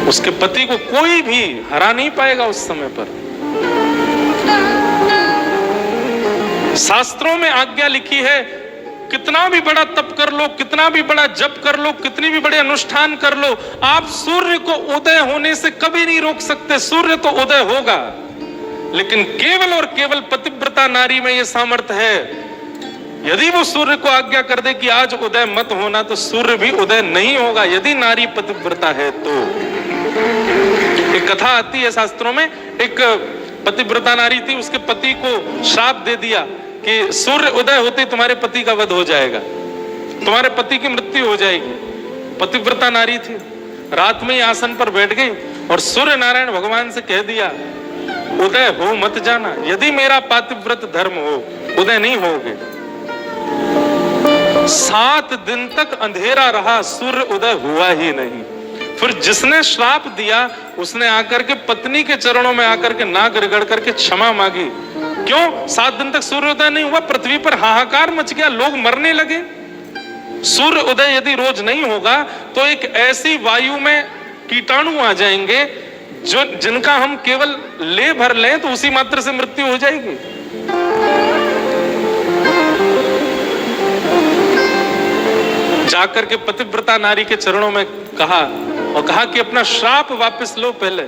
उसके पति को कोई भी हरा नहीं पाएगा उस समय पर। शास्त्रों में आज्ञा लिखी है, कितना भी बड़ा तप कर लो, कितना भी बड़ा जप कर लो, कितनी भी बड़े अनुष्ठान कर लो, आप सूर्य को उदय होने से कभी नहीं रोक सकते। सूर्य तो उदय होगा, लेकिन केवल और केवल पतिव्रता नारी में यह सामर्थ्य है, यदि वो सूर्य को आज्ञा कर दे कि आज उदय मत होना, तो सूर्य भी उदय नहीं होगा, यदि नारी पतिव्रता है तो। एक कथा आती है शास्त्रों में, एक पतिव्रता नारी थी, उसके पति को श्राप दे दिया कि सूर्य उदय होते तुम्हारे पति का वध हो जाएगा, तुम्हारे पति की मृत्यु हो जाएगी। पतिव्रता नारी थी, रात में ही आसन पर बैठ गई और सूर्य नारायण भगवान से कह दिया, उदय हो मत जाना, यदि मेरा पातिव्रत धर्म हो, उदय नहीं होगे। 7 दिन तक अंधेरा रहा, सूर्य उदय हुआ ही नहीं। फिर जिसने श्राप दिया उसने आकर के पत्नी के चरणों में आकर के नाक रगड़ करके क्षमा मांगी। क्यों? 7 दिन तक सूर्योदय नहीं हुआ, पृथ्वी पर हाहाकार मच गया, लोग मरने लगे। सूर्य उदय यदि रोज नहीं होगा तो एक ऐसी वायु में कीटाणु आ जाएंगे जो जिनका हम केवल ले भर लें तो उसी मात्र से मृत्यु हो जाएगी। जाकर के पतिव्रता नारी के चरणों में कहा और कहा कि अपना श्राप वापस लो, पहले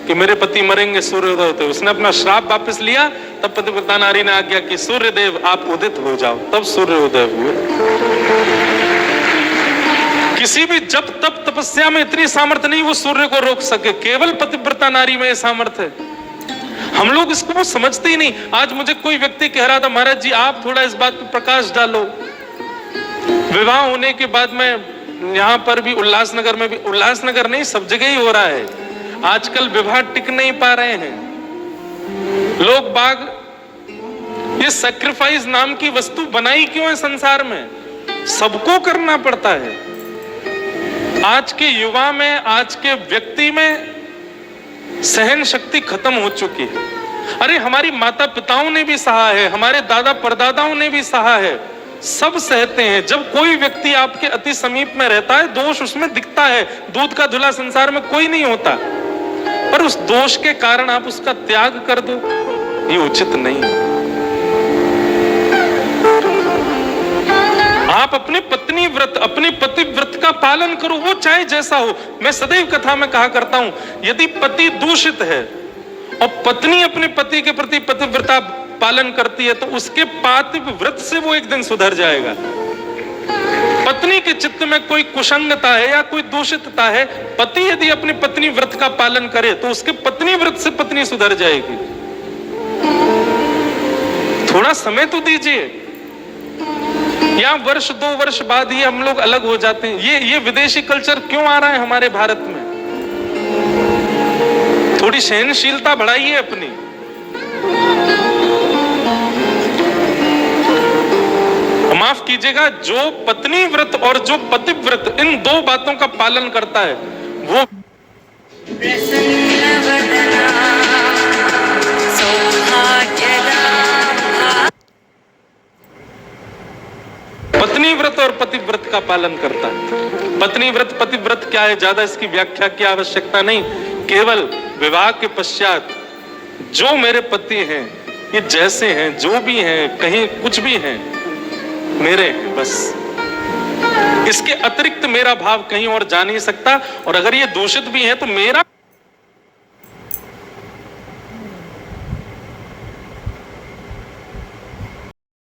कि मेरे पति मरेंगे सूर्योदय होते। उसने अपना श्राप वापस लिया, तब पतिव्रता नारी ने आज्ञा की, सूर्यदेव आप उदित हो जाओ, तब सूर्योदय हुए। किसी भी जब तप तपस्या में इतनी सामर्थ्य नहीं वो सूर्य को रोक सके, केवल पतिव्रता नारी में सामर्थ्य है। हम लोग इसको समझते ही नहीं। आज मुझे कोई व्यक्ति कह रहा था, महाराज जी आप थोड़ा इस बात पर प्रकाश डालो। विवाह होने के बाद में यहाँ पर भी उल्लासनगर में भी, उल्लासनगर नहीं सब जगह ही हो रहा है, आजकल विवाह टिक नहीं पा रहे हैं। लोग बाग ये सैक्रिफाइस नाम की वस्तु बनाई क्यों है संसार में? सबको करना पड़ता है। आज के युवा में, आज के व्यक्ति में सहन शक्ति खत्म हो चुकी है। अरे हमारी माता पिताओं ने भी सहा है, हमारे दादा परदादाओं ने भी सहा है, सब सहते हैं। जब कोई व्यक्ति आपके अति समीप में रहता है, दोष उसमें दिखता है। दूध का धुला संसार में कोई नहीं होता, पर उस दोष के कारण आप उसका त्याग कर दो, ये उचित नहीं। आप अपने पत्नी व्रत, अपने पति व्रत का पालन करो, वो चाहे जैसा हो। मैं सदैव कथा में कहा करता हूं, यदि पति दूषित है और पत्नी अपने पति के प्रति पतिव्रता पालन करती है, तो उसके पातिव्रत व्रत से वो एक दिन सुधर जाएगा। पत्नी के चित्त में कोई कुसंगता है या कोई दूषितता है, पति यदि अपनी पत्नी व्रत का पालन करे तो उसके पत्नी व्रत से पत्नी सुधर जाएगी। थोड़ा समय तो दीजिए, या वर्ष 2 वर्ष बाद ही हम लोग अलग हो जाते हैं। ये विदेशी कल्चर क्यों आ रहा है हमारे भारत में? थोड़ी सहनशीलता बढ़ाइए अपनी। माफ कीजिएगा, जो पत्नी व्रत और जो पतिव्रत, इन 2 बातों का पालन करता है वो पत्नी व्रत और पतिव्रत का पालन करता है। पत्नी व्रत पतिव्रत क्या है, ज्यादा इसकी व्याख्या की आवश्यकता नहीं। केवल विवाह के पश्चात जो मेरे पति हैं, ये जैसे हैं, जो भी हैं, कहीं कुछ भी हैं, मेरे हैं बस। इसके अतिरिक्त मेरा भाव कहीं और जा नहीं सकता। और अगर ये दूषित भी है तो मेरा